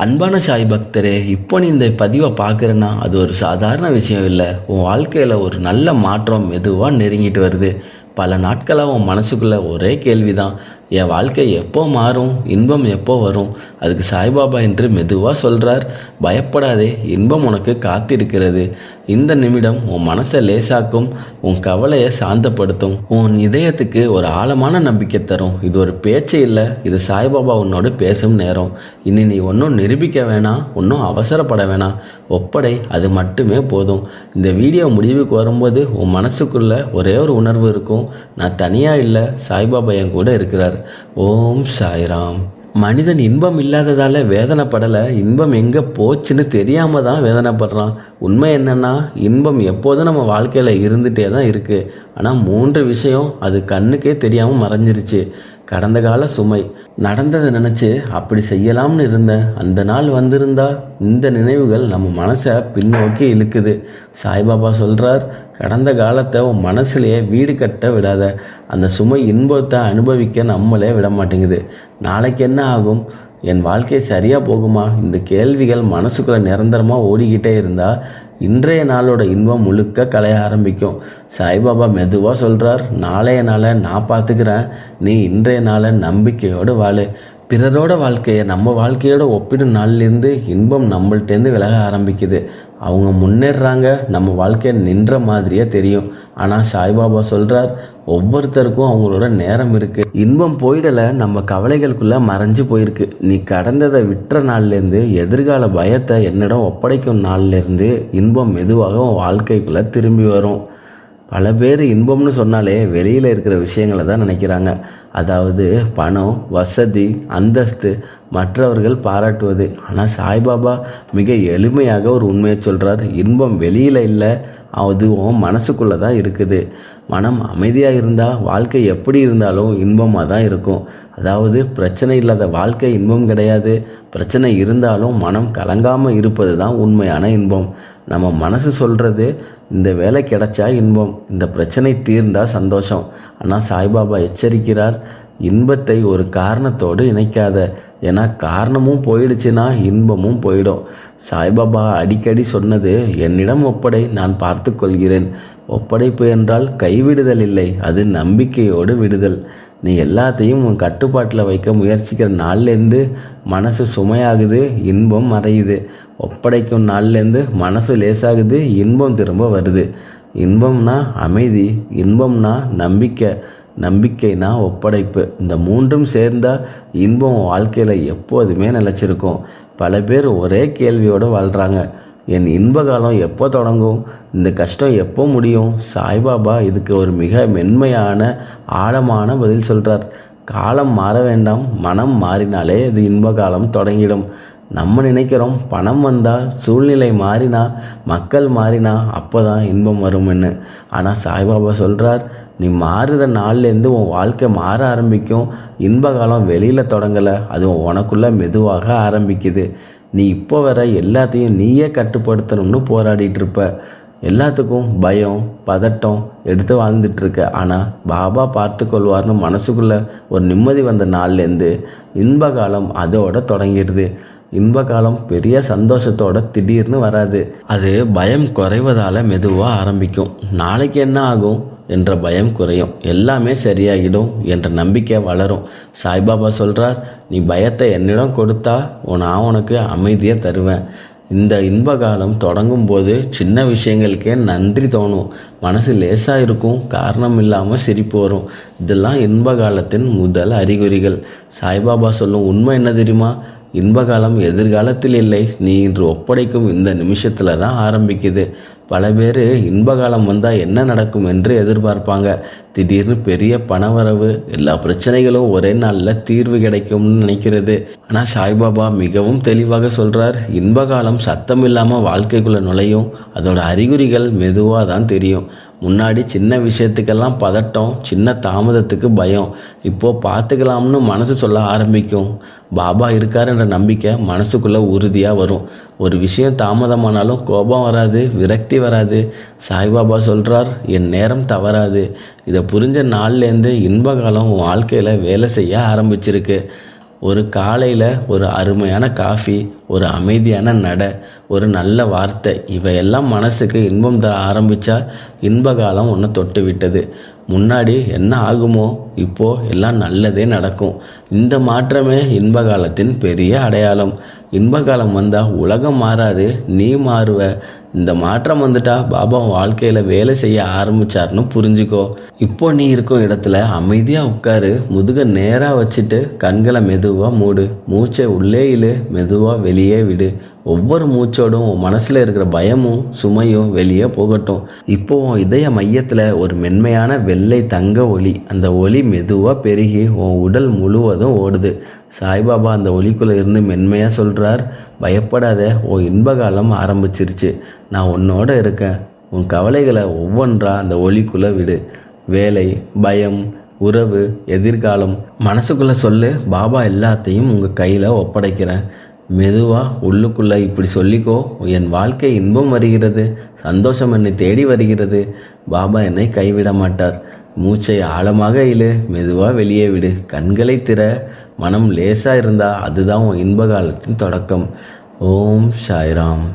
அன்பான சாய் பக்தரே, இப்போ நீ இந்த பதிவை பார்க்குறேன்னா அது ஒரு சாதாரண விஷயம் இல்லை. உன் வாழ்க்கையில் ஒரு நல்ல மாற்றம் மெதுவாக நெருங்கிட்டு வருது. பல நாட்களாக உன் மனசுக்குள்ளே ஒரே கேள்வி தான், என் வாழ்க்கை எப்போ மாறும், இன்பம் எப்போ வரும்? அதுக்கு சாய்பாபா என்று மெதுவாக சொல்கிறார், பயப்படாதே, இன்பம் உனக்கு காத்திருக்கிறது. இந்த நிமிடம் உன் மனசை லேசாக்கும், உன் கவலையை சாந்தப்படுத்தும், உன் இதயத்துக்கு ஒரு ஆழமான நம்பிக்கை தரும். இது ஒரு பேச்சு இல்லை, இது சாய்பாபா உன்னோடு பேசும் நேரம். இனி நீ ஒன்றும் நிரூபிக்க வேணாம், ஒன்றும் அவசரப்பட வேணாம், ஒப்படை, அது மட்டுமே போதும். இந்த வீடியோ முடிவுக்கு வரும்போது உன் மனசுக்குள்ளே ஒரே ஒரு உணர்வு இருக்கும், நான் தனியாக இல்லை, சாய்பாபா என் கூட இருக்கிறார். ஓம் சாய்ராம். மனிதன் இன்பம் இல்லாததால் வேதனைப்படலை, இன்பம் எங்கே போச்சுன்னு தெரியாமல் தான் வேதனைப்படுறான். உண்மை என்னென்னா, இன்பம் எப்போதும் நம்ம வாழ்க்கையில் இருந்துகிட்டே தான் இருக்குது. ஆனால் 3 விஷயம் அது கண்ணுக்கே தெரியாமல் மறைஞ்சிருச்சு. கடந்த கால சுமை, நடந்ததை நினச்சி அப்படி செய்யலாம்னு இருந்தேன், அந்த நாள் வந்திருந்தா. இந்த நினைவுகள் நம்ம மனசை பின்னோக்கி இழுக்குது. சாய்பாபா சொல்கிறார், கடந்த காலத்தை உன் மனசுலையே வீடு கட்ட விடாத. அந்த சுமை இன்பத்தை அனுபவிக்க நம்மளே விட மாட்டேங்குது. நாளைக்கு என்ன ஆகும், என் வாழ்க்கை சரியாக போகுமா, இந்த கேள்விகள் மனசுக்குள்ளே நிரந்தரமாக ஓடிக்கிட்டே இருந்தால் இன்றைய நாளோட இன்பம் முழுக்க கலைய ஆரம்பிக்கும். சாய்பாபா மெதுவாக சொல்கிறார், நாளைய நாளை நான் பார்த்துக்கிறேன், நீ இன்றைய நாளை நம்பிக்கையோடு வாழு. பிறரோட வாழ்க்கையை நம்ம வாழ்க்கையோட ஒப்பிடும் நாள்லேருந்து இன்பம் நம்மள்டேருந்து விலக ஆரம்பிக்குது. அவங்க முன்னேறாங்க, நம்ம வாழ்க்கையை நின்ற மாதிரியே தெரியும். ஆனால் சாய்பாபா சொல்கிறார், ஒவ்வொருத்தருக்கும் அவங்களோட நேரம் இருக்குது. இன்பம் போயிடலை, நம்ம கவலைகளுக்குள்ளே மறைஞ்சு போயிருக்கு. நீ கடந்ததை விட்டுற நாள்லேருந்து எதிர்கால பயத்தை என்னிடம் ஒப்படைக்கும் நாள்லேருந்து இன்பம் மெதுவாக உன் வாழ்க்கைக்குள்ளே திரும்பி வரும். பல பேர் இன்பம்னு சொன்னாலே வெளியில் இருக்கிற விஷயங்களை தான் நினைக்கிறாங்க. அதாவது பணம், வசதி, அந்தஸ்து, மற்றவர்கள் பாராட்டுவது. ஆனால் சாய்பாபா மிக எளிமையாக ஒரு உண்மையை சொல்கிறார், இன்பம் வெளியில் இல்லை, அதுவும் மனசுக்குள்ளே தான் இருக்குது. மனம் அமைதியாக இருந்தால் வாழ்க்கை எப்படி இருந்தாலும் இன்பமாக தான் இருக்கும். அதாவது பிரச்சனை இல்லாத வாழ்க்கை இன்பம் கிடையாது, பிரச்சனை இருந்தாலும் மனம் கலங்காமல் இருப்பது தான் உண்மையான இன்பம். நம்ம மனசு சொல்கிறது, இந்த வேலை கிடைச்சா இன்பம், இந்த பிரச்சனை தீர்ந்தால் சந்தோஷம். ஆனால் சாய்பாபா எச்சரிக்கிறார், இன்பத்தை ஒரு காரணத்தோடு இணைக்காத. ஏன்னா காரணமும் போயிடுச்சுன்னா இன்பமும் போயிடும். சாய்பாபா அடிக்கடி சொன்னது, என்னிடம் ஒப்படை, நான் பார்த்து கொள்கிறேன். ஒப்படைப்பு என்றால் கைவிடுதல் இல்லை, அது நம்பிக்கையோடு விடுதல். நீ எல்லாத்தையும் உன் கட்டுப்பாட்டில் வைக்க முயற்சிக்கிற நாள்லேருந்து மனசு சுமையாகுது, இன்பம் மறையுது. ஒப்படைக்கும் நாள்லேருந்து மனசு லேசாகுது, இன்பம் திரும்ப வருது. இன்பம்னா அமைதி, இன்பம்னா நம்பிக்கை, நம்பிக்கைனா ஒப்படைப்பு. இந்த 3ம் சேர்ந்தால் இன்பம் வாழ்க்கையில் எப்போதுமே நிலச்சிருக்கும். பல பேர் ஒரே கேள்வியோடு வாழ்கிறாங்க, என் இன்ப காலம் எப்போ தொடங்கும், இந்த கஷ்டம் எப்போ முடியும்? சாய்பாபா இதுக்கு ஒரு மிக மென்மையான ஆழமான பதில் சொல்கிறார். காலம் மாற வேண்டாம், மனம் மாறினாலே அது இன்ப காலம் தொடங்கிடும். நம்ம நினைக்கிறோம் பணம் வந்தால், சூழ்நிலை மாறினா, மக்கள் மாறினா அப்போ தான் இன்பம் வரும்னு. ஆனால் சாய்பாபா சொல்கிறார், நீ மாறுற நாள்லேருந்து உன் வாழ்க்கை மாற ஆரம்பிக்கும். இன்ப காலம் வெளியில் தொடங்கலை, அதுவும் உனக்குள்ளே மெதுவாக ஆரம்பிக்குது. நீ இப்போ வர எல்லாத்தையும் நீயே கட்டுப்படுத்தணும்னு போராடிட்டு இருப்ப. எல்லாத்துக்கும் பயம், பதட்டம் எடுத்து வாழ்ந்துட்டுருக்க. ஆனால் பாபா பார்த்து கொள்வார்னு மனசுக்குள்ளே ஒரு நிம்மதி வந்த நாள்லேருந்து இன்ப காலம் அதோட தொடங்கிடுது. இன்ப காலம் பெரிய சந்தோஷத்தோட திடீர்னு வராது, அது பயம் குறைவதால் மெதுவாக ஆரம்பிக்கும். நாளைக்கு என்ன ஆகும் என்ற பயம் குறையும், எல்லாமே சரியாகிடும் என்ற நம்பிக்கை வளரும். சாய்பாபா சொல்கிறார், நீ பயத்தை என்னிடம் கொடுத்தா நான் உனக்கு அமைதியை தருவேன். இந்த இன்ப காலம் தொடங்கும் போது சின்ன விஷயங்களுக்கே நன்றி தோணும், மனசு லேசாக இருக்கும், காரணம் இல்லாமல் சிரிப்பு வரும். இதெல்லாம் இன்ப காலத்தின் முதல் அறிகுறிகள். சாய்பாபா சொல்லும் உண்மை என்ன தெரியுமா, இன்பகாலம் எதிர்காலத்தில் இல்லை, நீ இன்று ஒப்படைக்கும் இந்த நிமிஷத்தில் தான் ஆரம்பிக்குது. பல பேர் இன்பகாலம் வந்தால் என்ன நடக்கும் என்று எதிர்பார்ப்பாங்க. திடீர்னு பெரிய பணவரவு, எல்லா பிரச்சனைகளும் ஒரே நாளில் தீர்வு கிடைக்கும்னு நினைக்கிறது. ஆனால் சாய்பாபா மிகவும் தெளிவாக சொல்கிறார், இன்பகாலம் சத்தம் இல்லாமல் வாழ்க்கைக்குள்ளே நுழையும், அதோட அறிகுறிகள் மெதுவாக தான் தெரியும். முன்னாடி சின்ன விஷயத்துக்கெல்லாம் பதட்டம், சின்ன தாமதத்துக்கு பயம், இப்போது பார்த்துக்கலாம்னு மனசு சொல்ல ஆரம்பிக்கும். பாபா இருக்கார் என்ற நம்பிக்கை மனசுக்குள்ளே உறுதியாக வரும். ஒரு விஷயம் தாமதமானாலும் கோபம் வராது, விரக்தி வராது. சாய்பாபா சொல்கிறார், என் நேரம் தவறாது. இதை புரிஞ்ச நாள்லேருந்து இன்பகாலம் உன் வாழ்க்கையில் வேலை செய்ய ஆரம்பிச்சிருக்கு. ஒரு காலையில் ஒரு அருமையான காஃபி, ஒரு அமைதியான நடை, ஒரு நல்ல வார்த்தை, இவையெல்லாம் மனசுக்கு இன்பம் தர ஆரம்பித்தா இன்பகாலம் ஒன்று தொட்டு விட்டது. முன்னாடி என்ன ஆகுமோ இப்போ எல்லாம் நல்லதே நடக்கும். இந்த மாற்றமே இன்பகாலத்தின் பெரிய அடையாளம். இன்பகாலம் வந்தால் உலகம் மாறாது, நீ மாறுவ. இந்த மாற்றம் வந்துட்டா பாபா வாழ்க்கையில் வேலை செய்ய ஆரம்பிச்சாருன்னு புரிஞ்சுக்கோ. இப்போ நீ இருக்கும் இடத்துல அமைதியாக உட்காரு, முதுக நேராக வச்சுட்டு கண்களை மெதுவாக மூடு, மூச்சை உள்ளே இழு, மெதுவாக வெளியே விடு. ஒவ்வொரு மூச்சோடும் உன் மனசில் இருக்கிற பயமும் சுமையும் வெளியே போகட்டும். இப்போ உன் இதய மையத்தில் ஒரு மென்மையான வெள்ளை தங்க ஒளி, அந்த ஒளி மெதுவாக பெருகி உன் உடல் முழுவதும் ஓடுது. சாய்பாபா அந்த ஒளிக்குள்ளே இருந்து மென்மையாக சொல்கிறார், பயப்படாத, உன் இன்பகாலம் ஆரம்பிச்சிருச்சு. நான் உன்னோட இருக்கேன். உன் கவலைகளை ஒவ்வொன்றா அந்த ஒளிக்குள்ளே விடு. வேலை, பயம், உறவு, எதிர்காலம், மனசுக்குள்ளே சொல்லு, பாபா எல்லாத்தையும் உங்கள் கையில் ஒப்படைக்கிறேன். மெதுவாக உள்ளுக்குள்ளே இப்படி சொல்லிக்கோ, என் வாழ்க்கை இன்பம் வருகிறது, சந்தோஷம் என்னை தேடி வருகிறது, பாபா என்னை கைவிட மாட்டார். மூச்சை ஆழமாக இழு, மெதுவாக வெளியே விடு, கண்களை திற. மனம் லேசாக இருந்தால் அதுதான் உன் இன்பகாலத்தின் தொடக்கம். ஓம் சாய்ராம்.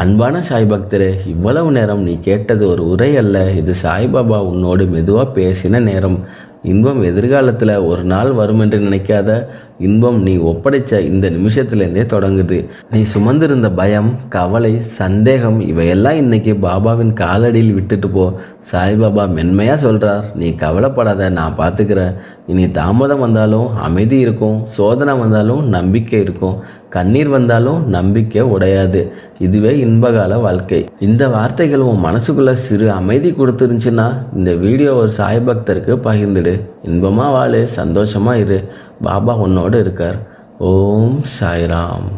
அன்பான சாய் பக்தரே, இவ்வளவு நேரம் நீ கேட்டது ஒரு உரை அல்ல, இது சாய்பாபா உன்னோடு மெதுவாக பேசின நேரம். இன்பம் எதிர்காலத்தில் ஒரு நாள் வரும் என்று நினைக்காத, இன்பம் நீ ஒப்படைச்ச இந்த நிமிஷத்துலேருந்தே தொடங்குது. நீ சுமந்திருந்த பயம், கவலை, சந்தேகம், இவையெல்லாம் இன்னைக்கு பாபாவின் காலடியில் விட்டுட்டு போ. சாய்பாபா மென்மையாக சொல்கிறார், நீ கவலைப்படாத, நான் பார்த்துக்கிறேன். இனி தாமதம் வந்தாலும் அமைதி இருக்கும், சோதனை வந்தாலும் நம்பிக்கை இருக்கும், கண்ணீர் வந்தாலும் நம்பிக்கை உடையாது. இதுவே இன்பகால வாழ்க்கை. இந்த வார்த்தைகள் உன் மனசுக்குள்ளே சிறு அமைதி கொடுத்துருந்துச்சுன்னா இந்த வீடியோ ஒரு சாய் பக்தருக்கு பகிர்ந்துடு. இன்பமாக வாழு, சந்தோஷமாக இரு, பாபா உன்னோடு இருக்கார். ஓம் சாய்ராம்.